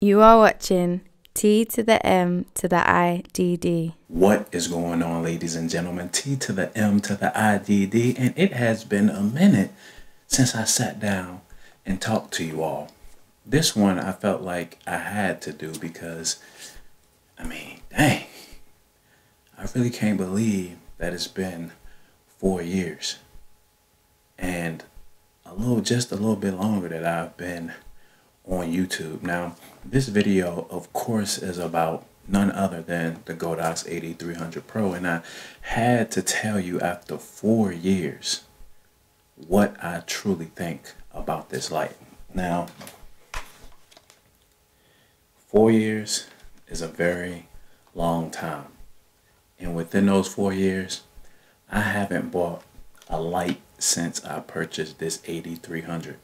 You are watching T to the M to the IDD. What is going on, ladies and gentlemen? T to the M to the IDD, and it has been a minute since I sat down and talked to you all. This one I felt like I had to do because, dang, I really can't believe that it's been 4 years and just a little bit longer that I've been on YouTube. Now, this video, of course, is about none other than the Godox AD300 Pro, and I had to tell you after 4 years what I truly think about this light. Now, 4 years is a very long time, and within those 4 years, I haven't bought a light since I purchased this AD300.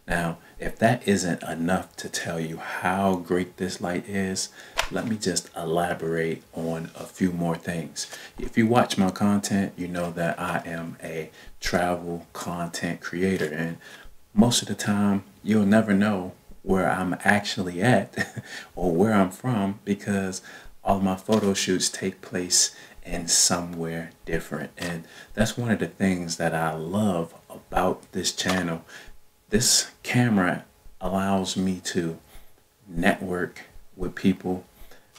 Now, if that isn't enough to tell you how great this light is, let me just elaborate on a few more things. If you watch my content, you know that I am a travel content creator, and most of the time you'll never know where I'm actually at or where I'm from because all my photo shoots take place in somewhere different. And that's one of the things that I love about this channel. This camera allows me to network with people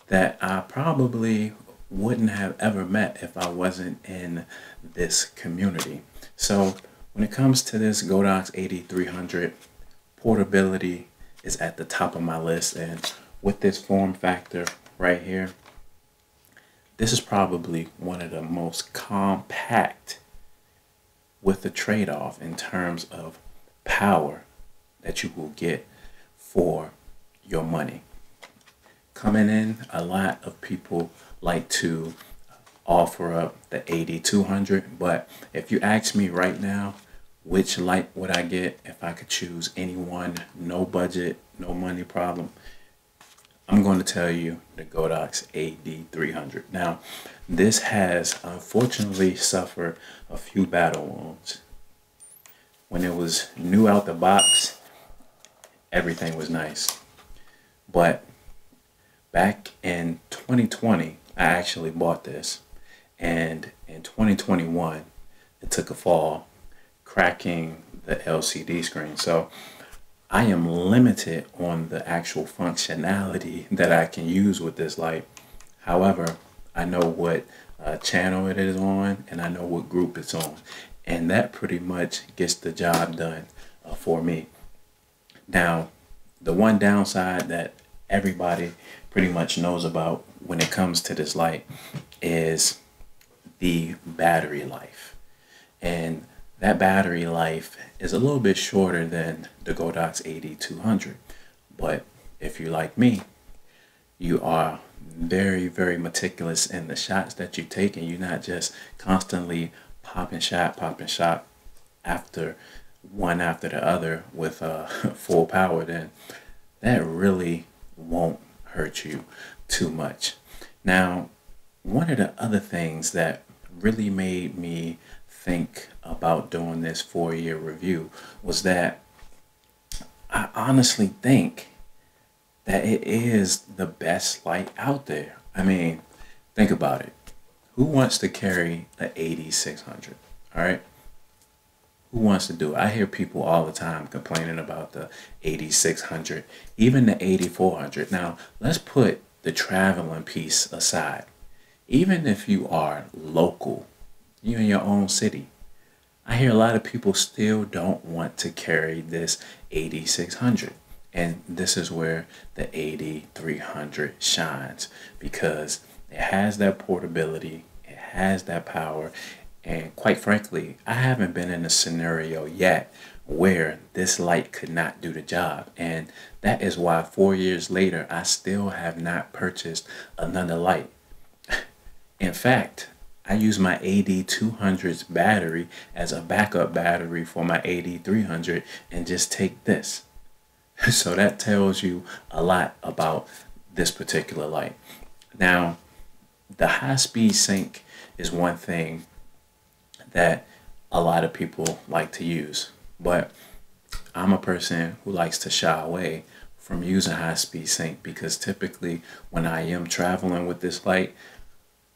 that I probably wouldn't have ever met if I wasn't in this community. So when it comes to this Godox AD300, portability is at the top of my list. And with this form factor right here, this is probably one of the most compact with the trade-off in terms of power that you will get for your money. Coming in, a lot of people like to offer up the AD200, but if you ask me right now, which light would I get if I could choose any one, no budget, no money problem, I'm going to tell you the Godox AD300. Now, this has unfortunately suffered a few battle wounds. When it was new out the box, everything was nice. But back in 2020, I actually bought this. And in 2021, it took a fall, cracking the LCD screen. So I am limited on the actual functionality that I can use with this light. However, I know what channel it is on, and I know what group it's on. And that pretty much gets the job done for me. Now, the one downside that everybody pretty much knows about when it comes to this light is the battery life. And that battery life is a little bit shorter than the Godox AD200. But if you're like me, you are very, very meticulous in the shots that you take, and you're not just constantly popping shot after one after the other with full power, then that really won't hurt you too much. Now, one of the other things that really made me think about doing this 4-year review was that I honestly think that it is the best light out there. I mean, think about it. Who wants to carry an AD600? All right. Who wants to do it? I hear people all the time complaining about the AD600, even the AD400. Now, let's put the traveling piece aside. Even if you are local, you in your own city, I hear a lot of people still don't want to carry this AD600. And this is where the AD300 shines, because it has that portability, it has that power, and quite frankly, I haven't been in a scenario yet where this light could not do the job. And that is why 4 years later, I still have not purchased another light. In fact, I use my AD200's battery as a backup battery for my AD300 and just take this. So that tells you a lot about this particular light. Now, the high-speed sync is one thing that a lot of people like to use, but I'm a person who likes to shy away from using high-speed sync, because typically when I am traveling with this light,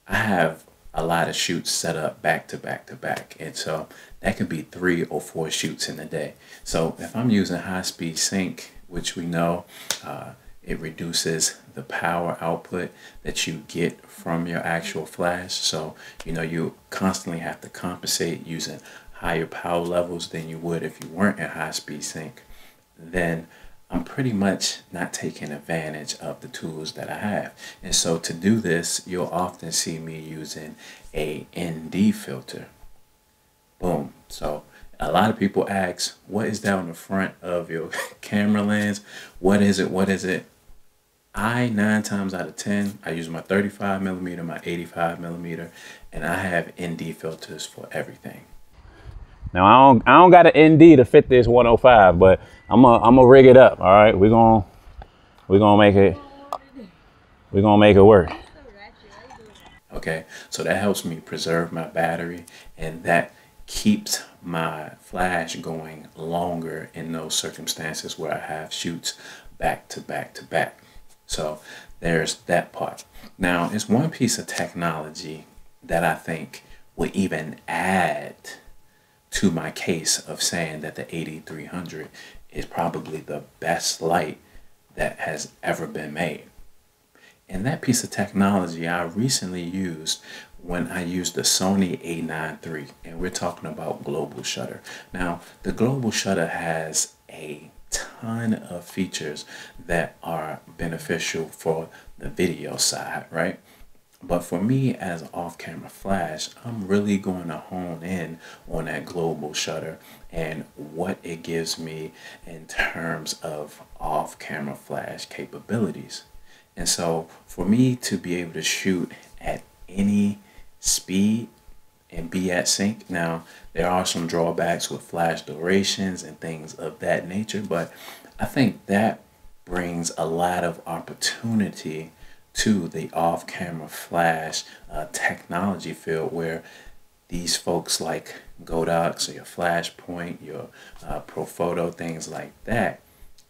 I have a lot of shoots set up back to back to back. And so that could be 3 or 4 shoots in a day. So if I'm using high-speed sync, which we know it reduces the power output that you get from your actual flash. So, you know, you constantly have to compensate using higher power levels than you would if you weren't in high-speed sync. Then I'm pretty much not taking advantage of the tools that I have. And so to do this, you'll often see me using a ND filter. Boom. So a lot of people ask, what is that on the front of your camera lens? What is it? What is it? 9 times out of 10, I use my 35 millimeter, my 85 millimeter, and I have ND filters for everything. Now I don't got an ND to fit this 105, but I'm gonna rig it up. All right, we're gonna make it work. Okay, so that helps me preserve my battery, and that keeps my flash going longer in those circumstances where I have shoots back to back to back. So there's that part. Now, it's one piece of technology that I think would even add to my case of saying that the AD300 is probably the best light that has ever been made. And that piece of technology I recently used when I used the Sony A9 III, and we're talking about global shutter. Now, the global shutter has a ton of features that are beneficial for the video side, right? But for me as an off-camera flash, I'm really going to hone in on that global shutter and what it gives me in terms of off-camera flash capabilities. And so for me to be able to shoot at any speed and be at sync, now there are some drawbacks with flash durations and things of that nature, but I think that brings a lot of opportunity to the off-camera flash technology field, where these folks like Godox or your Flashpoint, your Profoto, things like that,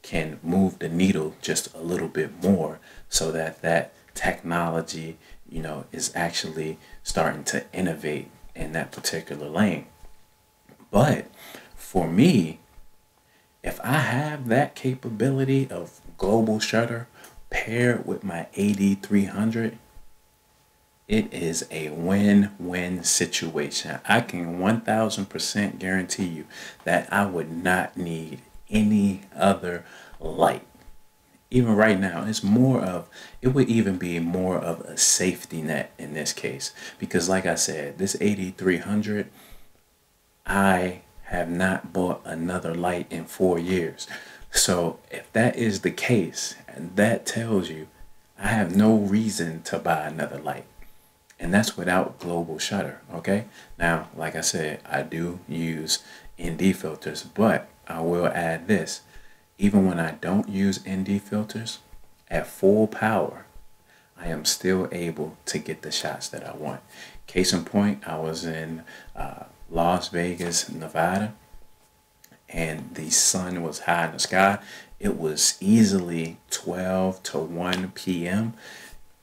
can move the needle just a little bit more, so that that technology, you know, is actually starting to innovate in that particular lane. But for me, if I have that capability of global shutter paired with my AD300, it is a win-win situation. I can 1000% guarantee you that I would not need any other light. Even right now, it's more of, it would even be more of a safety net in this case. Because like I said, this AD300, I have not bought another light in 4 years. So if that is the case, that tells you I have no reason to buy another light. And that's without global shutter, okay? Now, like I said, I do use ND filters, but I will add this. Even when I don't use ND filters, at full power, I am still able to get the shots that I want. Case in point, I was in Las Vegas, Nevada, and the sun was high in the sky. It was easily 12 to 1 p.m.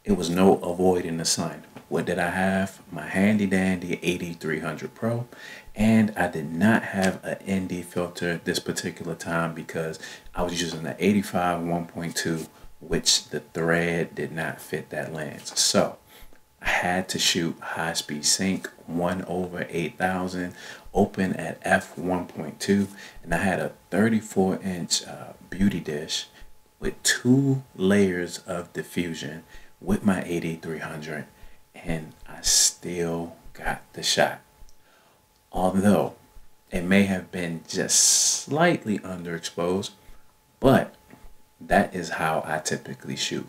It was no avoiding the sun. What did I have? My handy dandy AD300 Pro, and I did not have an ND filter this particular time because I was using the 85 1.2, which the thread did not fit that lens. So I had to shoot high speed sync 1/8000 open at f1.2, and I had a 34-inch beauty dish with 2 layers of diffusion with my AD300, and I still got the shot. Although it may have been just slightly underexposed, but that is how I typically shoot.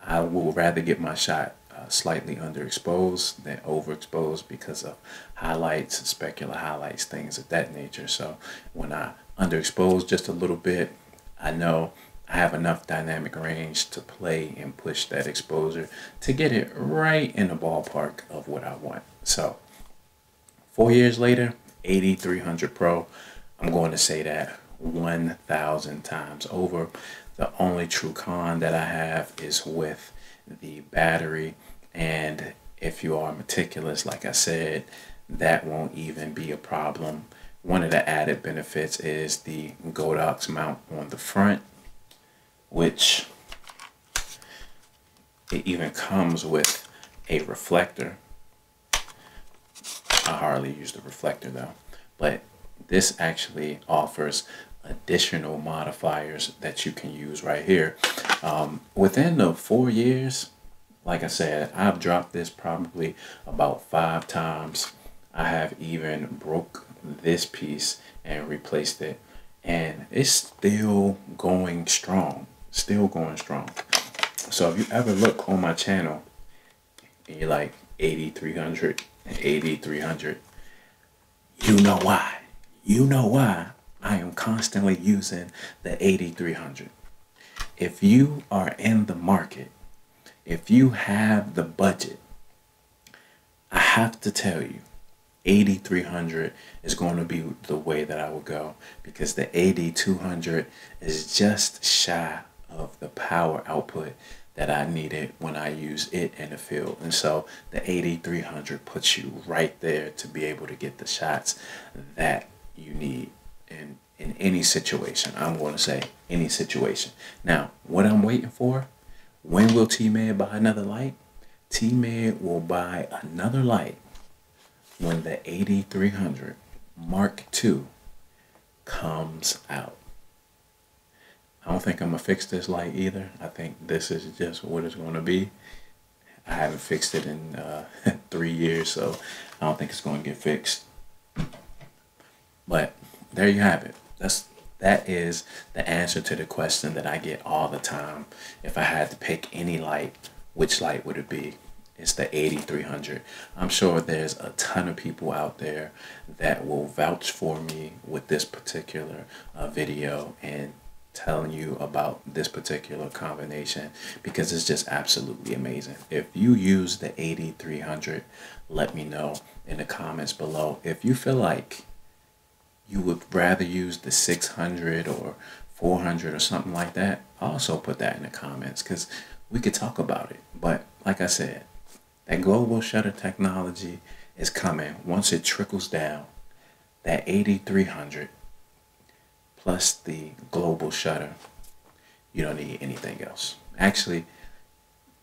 I will rather get my shot slightly underexposed than overexposed because of highlights, specular highlights, things of that nature. So when I underexpose just a little bit, I know I have enough dynamic range to play and push that exposure to get it right in the ballpark of what I want. So 4 years later, AD300 Pro, I'm going to say that 1,000 times over. The only true con that I have is with the battery, and if you are meticulous, like I said, that won't even be a problem. One of the added benefits is the Godox mount on the front, which it even comes with a reflector. I hardly use the reflector though, but this actually offers additional modifiers that you can use right here. Within the 4 years, like I said, I've dropped this probably about 5 times. I have even broke this piece and replaced it, and it's still going strong, still going strong. So if you ever look on my channel and you're like AD300 and AD300, you know why. You know why I am constantly using the AD300. If you are in the market, if you have the budget, I have to tell you, AD300 is going to be the way that I will go, because the AD200 is just shy of the power output that I needed when I use it in the field. And so the AD300 puts you right there to be able to get the shots that you need in any situation. I'm going to say any situation. Now, what I'm waiting for, when will T-Med buy another light? T-Med will buy another light when the AD300 Mark II comes out. I don't think I'm going to fix this light either. I think this is just what it's going to be. I haven't fixed it in 3 years, so I don't think it's going to get fixed. But there you have it. That is the answer to the question that I get all the time. If I had to pick any light, which light would it be? It's the AD300. I'm sure there's a ton of people out there that will vouch for me with this particular video and telling you about this particular combination, because it's just absolutely amazing. If you use the AD300, let me know in the comments below. If you feel like you would rather use the 600 or 400 or something like that, also put that in the comments, because we could talk about it. But like I said, that global shutter technology is coming. Once it trickles down, that AD300 plus the global shutter, you don't need anything else. Actually,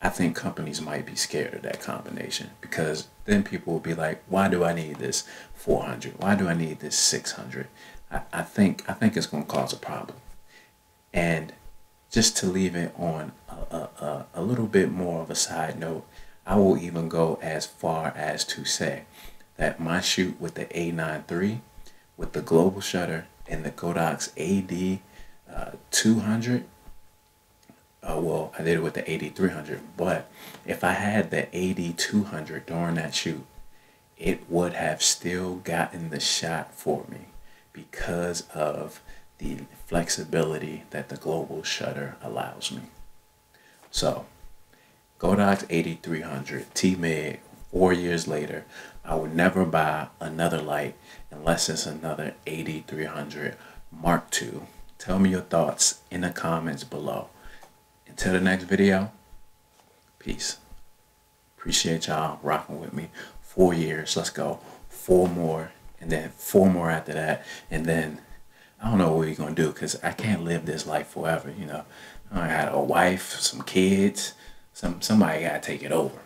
I think companies might be scared of that combination, because then people will be like, why do I need this 400? Why do I need this 600? I think it's going to cause a problem. And just to leave it on a little bit more of a side note, I will even go as far as to say that my shoot with the A9 III, with the global shutter and the Godox AD200, well, I did it with the AD300, but if I had the AD200 during that shoot, it would have still gotten the shot for me because of the flexibility that the global shutter allows me. So, Godox AD300, T-Med, 4 years later, I would never buy another light unless it's another AD300 Mark II. Tell me your thoughts in the comments below. Until the next video, peace. Appreciate y'all rocking with me. 4 years, let's go. 4 more, and then 4 more after that, and then I don't know what we're gonna do, because I can't live this life forever, you know. I had a wife, some kids, somebody gotta take it over.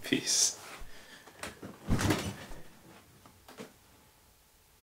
Peace.